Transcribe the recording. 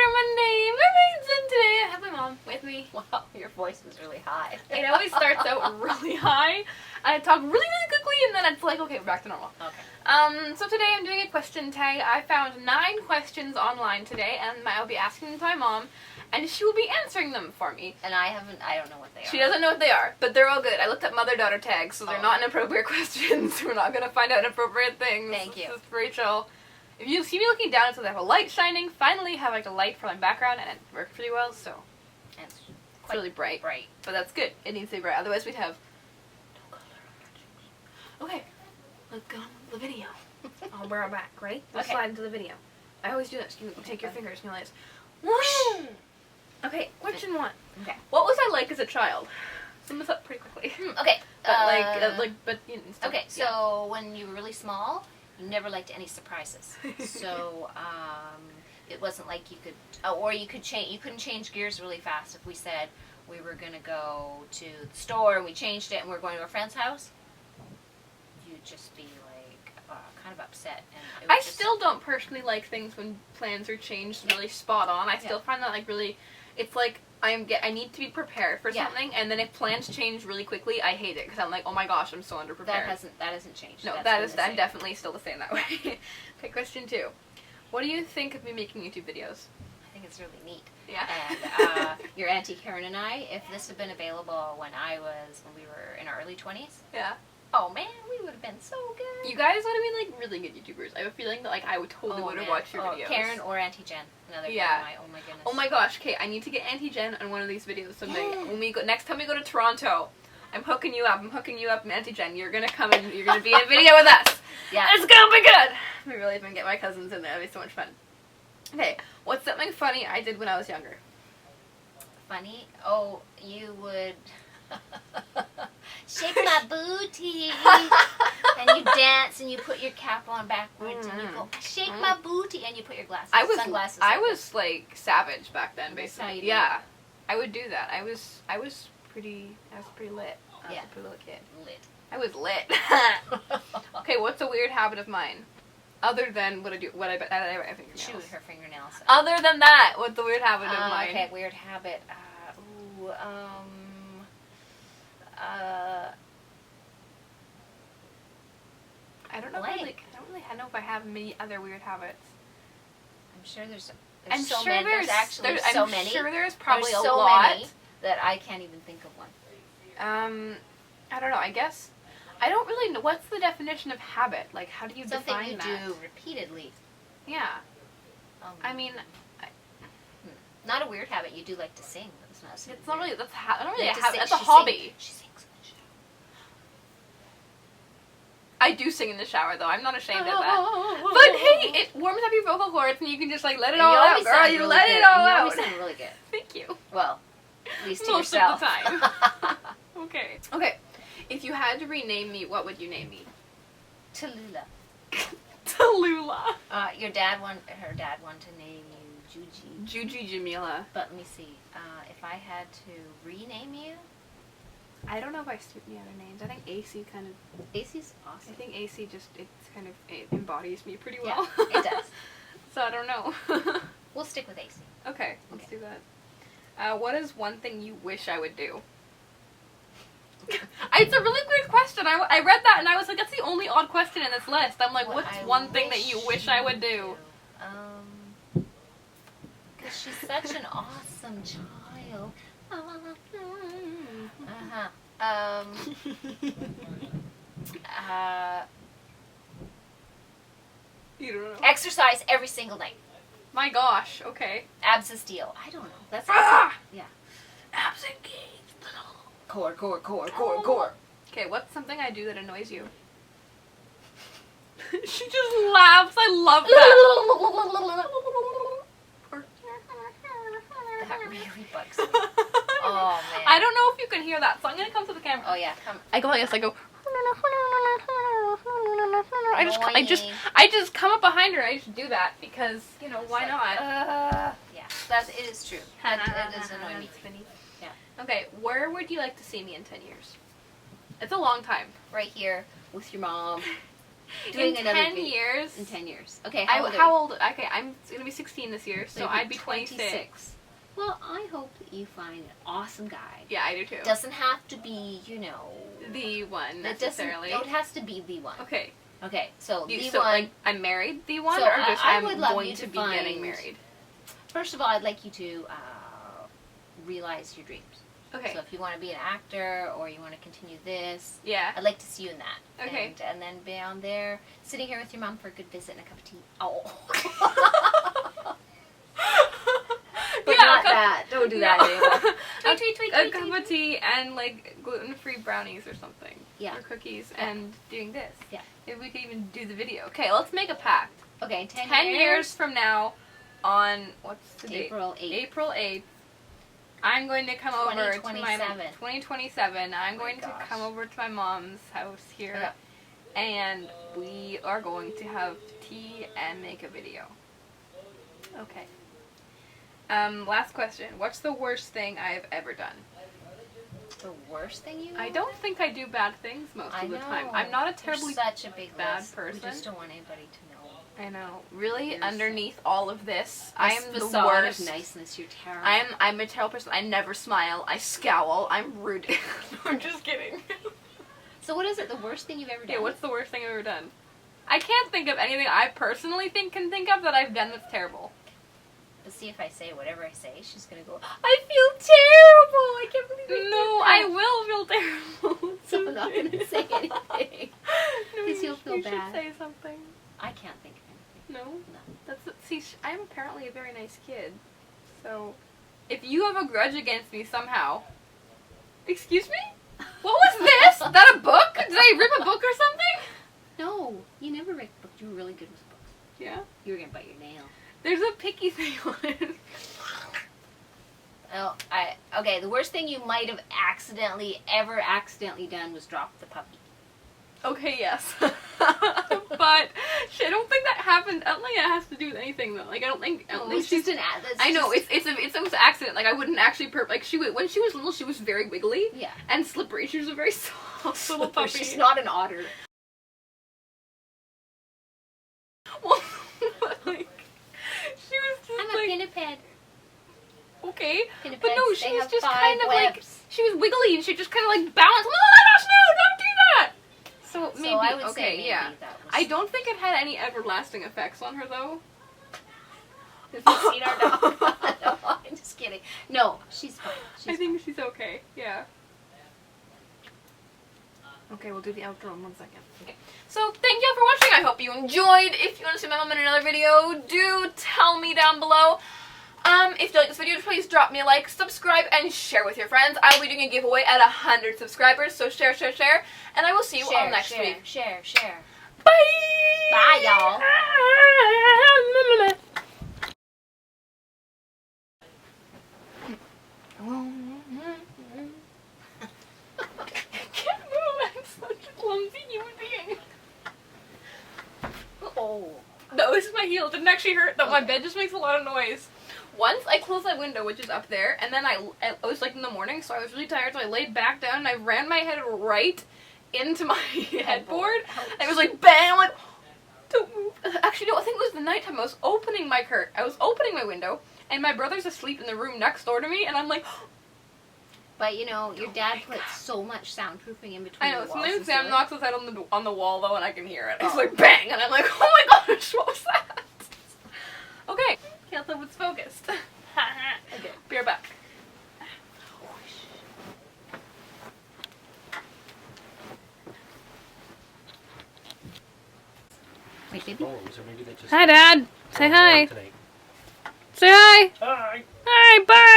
our Monday Mermaids, and today I have my mom with me. Wow, your voice was really high. It always starts out really high, and I talk really, really quickly, and then it's like, okay, we're back to normal. Okay. So today I'm doing a question tag. I found 9 questions online today, and I'll be asking them to my mom, and she will be answering them for me. And I don't know what they are. She doesn't know what they are, but they're all good. I looked up mother-daughter tags, so they're not inappropriate questions. We're not going to find out inappropriate things. Thank you. This is Rachel. If you see me looking down, so they have a light shining. Finally, have like a light for my background, and it worked pretty well. So It's it's really bright. Bright. But that's good. It needs to be bright. Otherwise, we'd have no color on our cheeks. Okay, let's go on the video. I'll wear it back. Ready? Let's Okay. slide into the video. I always do this. You take your fingers and you like this. Whoosh! Okay, question 1. Okay. What was I like as a child? Sum this up pretty quickly. Okay. But you know, still, Okay. So when you were really small, you never liked any surprises. So it wasn't like you could, or you could change. You couldn't change gears really fast. If we said we were gonna go to the store and we changed it and we're going to a friend's house, you'd just be like kind of upset. And it I was just, still don't personally like things when plans are changed really spot on. I still find that like really, it's like I need to be prepared for something, and then if plans change really quickly, I hate it because I'm like, oh my gosh, I'm so underprepared. that hasn't changed. No, That's I'm definitely still the same that way. Okay, question 2. What do you think of me making YouTube videos? I think it's really neat. Yeah. And your Auntie Karen and I, if this had been available when we were in our early 20s, Yeah. oh man, we would have been so good. You guys would have been like really good YouTubers. I have a feeling that like I would totally would have watched your videos. Karen or Auntie Jen, another friend of mine. Oh my goodness. Oh my gosh, okay, I need to get Auntie Jen on one of these videos someday. Next time we go to Toronto, I'm hooking you up, Auntie Jen. You're gonna come and you're gonna be in a video with us. Yeah. It's gonna be good! We really even get my cousins in there, it'll be so much fun. Okay, what's something funny I did when I was younger? Funny? Oh, you would shake my booty, and you dance, and you put your cap on backwards, and you go, shake my booty, and you put your sunglasses I on. was like savage back then, That's how basically. you do Yeah, I would do that. I was pretty lit. I was Yeah. a pretty little kid. Lit. I was lit. Okay, what's a weird habit of mine? Other than what I think Chew her fingernails. Other than that, what's the weird habit of mine? Okay, weird habit. I don't know. I don't really know if I have many other weird habits. I'm sure there's I'm so sure many. there's actually so many. I'm sure there's probably There's a so lot. many that I can't even think of one. I don't know. I guess I don't really know. What's the definition of habit? Like, how do you Something define you that? do repeatedly. Yeah. I mean, not a weird habit. You do like to sing. That's not. it's not really. I don't really Like to have. sing- That's a she hobby. She sings in the shower. I do sing in the shower, though. I'm not ashamed of that. But hey, it warms up your vocal cords, and you can just like let it all out, girl. You let it all out. You sound really good. Thank you. Well, at least to Most yourself. of the time. Okay. Okay. If you had to rename me, what would you name me? Tallulah. Tallulah. Her dad wanted to name you Juji. Juji Jamila. But let me see. If I had to rename you, I don't know if I suit any other names. I think Acey kind of. Acey's awesome. I think Acey just it embodies me pretty well. Yeah, it does. So I don't know. We'll stick with Acey. Okay, let's do that. What is one thing you wish I would do? It's a really weird question. I read that and I was like, that's the only odd question in this list. I'm like, what's one thing that you wish I would do? Because she's such an awesome child. You don't know. Exercise every single night. My gosh. Okay. Abs of steel. I don't know. That's yeah. Abs engaged. Core. Okay, what's something I do that annoys you? She just laughs. I love that. That really bugs me. Oh man. I don't know if you can hear that, so I'm gonna come to the camera. Oh yeah. Come. I go like this. I go. I just come up behind her. I just do that because why not? Yeah. It is true. It does annoy me. Yeah. Okay, where would you like to see me in 10 years? It's a long time. Right here with your mom. doing in another 10 video. years. In 10 years. Okay, How old? Okay, I'm gonna be 16 this year, so I'd be 26. Well, I hope that you find an awesome guy. Yeah, I do too. Doesn't have to be, you know, The one it necessarily. doesn't. It has to be the one. Okay. Okay, so the So, one. like, I'm married, the one, So or just I I'm would love going you to to be find- getting married? First of all, I'd like you to realize your dreams. Okay. So if you want to be an actor or you want to continue this, Yeah. I'd like to see you in that. Okay. And then down there, sitting here with your mom for a good visit and a cup of tea. Oh. But Yeah, not that. Don't do that, Ava. a, Tweet, tweet, a tweet, cup tweet, of tea and like gluten-free brownies or something. Yeah. Or cookies Yeah. and doing this. Yeah. Maybe we could even do the video. Okay, let's make a pact. Okay, 10 years from now, on what's the April date? 8th. April 8th. I'm going to come over to my 2027. 2027. I'm Oh my going to gosh. come over to my mom's house here, Yeah. and we are going to have tea and make a video. Okay. Last question. What's the worst thing I have ever done? The worst thing you I don't think I do bad things most of the time. I'm not a terribly You're such a big bad list. person. We just don't want anybody to know. I know. Really, You're underneath all of this, I am the facade worst. of niceness. You're terrible. I'm a terrible person. I never smile. I scowl. I'm rude. No, I'm just kidding. So what is it? The worst thing you've ever done? Yeah, what's the worst thing I've ever done? I can't think of anything I personally can think of that I've done that's terrible. But see, if I say whatever I say, she's gonna go, I feel terrible. I can't believe No, I will feel terrible. So I'm not gonna say anything. No, Because you'll feel you bad. should say something. I can't think of anything. No? No. See, I'm apparently a very nice kid. So, if you have a grudge against me somehow... Excuse me? What was this? That a book? Did I rip a book or something? No, you never read books. You were really good with books. Yeah. You were gonna bite your nail. There's a picky thing on it. Oh, okay, the worst thing you might have ever accidentally done was drop the puppy. Okay, yes. But I don't think that happened. I don't think it has to do with anything though. Like I don't think It's she's. just an I know it's an accident. Like I wouldn't actually like when she was little, she was very wiggly. Yeah. And slippery. She was a very soft little puppy. She's not an otter. Well, like she was just I'm like a pinniped. okay, Pinnipeds, but no, she they was have just 5 kind of like webs. she was wiggly and she just kind of like bounced. Oh my gosh, no! Don't do that. So maybe I would okay, say maybe yeah. that was... I don't think it had any everlasting effects on her though. Have you seen our dog? No, I'm just kidding. No, she's fine. I think she's okay. Yeah. Okay, we'll do the outro in 1 second. Okay. So, thank you all for watching. I hope you enjoyed. If you want to see my mom in another video, do tell me down below. If you like this video, please drop me a like, subscribe, and share with your friends. I will be doing a giveaway at 100 subscribers, so share, share, share. And I will see you all next week. Share. Bye! Bye, y'all. I'm such a clumsy human being. Oh. No, this is my heel. It didn't actually hurt, though. My bed just makes a lot of noise. Once I closed my window, which is up there, and then it was like in the morning, so I was really tired, so I laid back down and I ran my head right into my headboard. And it was like, bang! I'm like, don't move. Actually, no, I think it was the nighttime. I was opening my window, and my brother's asleep in the room next door to me, and I'm like, But you know, your dad puts so much soundproofing in between. I know, the walls sometimes and Sam stuff. knocks his head on the wall, though, and I can hear it. It's Oh. like, bang! And I'm like, oh my gosh, what was that? Okay, can't tell if it's focused. Okay, be right back. Wait, baby. Oh, so maybe they just Hi, Dad. Say hi. tonight. Say hi. Hi. Hi, bye.